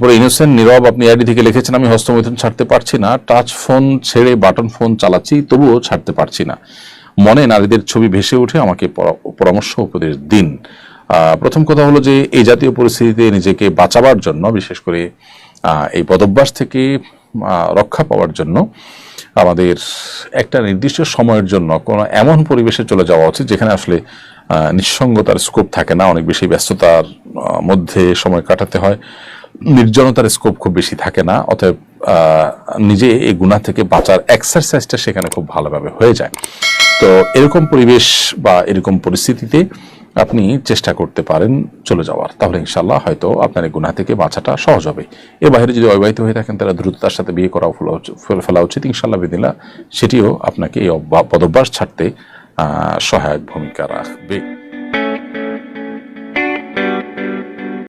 এরপরে ইনোসেন্ট নীরব, আপনি আইডি থেকে লিখেছেন, আমি হস্তমৈথুন ছাড়তে পারছি না, টাচ ফোন ছেড়ে বাটন ফোন চালাচ্ছি তবুও ছাড়তে পারছি না, মনে নারীদের ছবি ভেসে উঠে, আমাকে পরামর্শ উপদেশ দিন। প্রথম কথা হলো যে এই জাতীয় পরিস্থিতিতে নিজেকে বাঁচাবার জন্য, বিশেষ করে এই বদভ্যাস থেকে রক্ষা পাওয়ার জন্য আমাদের একটা নির্দিষ্ট সময়ের জন্য কোনো এমন পরিবেশে চলে যাওয়া উচিত যেখানে আসলে নিঃসঙ্গতার স্কোপ থাকে না, অনেক বেশি ব্যস্ততার মধ্যে সময় কাটাতে হয়, নির্জনতার স্কোপ খুব বেশি থাকে না, অতএব নিজে এই গুনাহ থেকে বাঁচার এক্সারসাইজটা সেখানে খুব ভালোভাবে হয়ে যায়। তো এরকম পরিবেশ বা এরকম পরিস্থিতিতে আপনি চেষ্টা করতে পারেন চলে যাওয়ার, তাহলে ইনশাল্লাহ হয়তো আপনার এই গুনাহ থেকে বাঁচাটা সহজ হবে। এর বাইরে যদি অবিবাহিত হয়ে থাকেন তারা দ্রুততার সাথে বিয়ে করা ফেলা উচিত, ইনশাল্লাহ বিদিল্লাহ সেটিও আপনাকে এই বদভ্যাস ছাড়তে সহায়ক ভূমিকা রাখবে।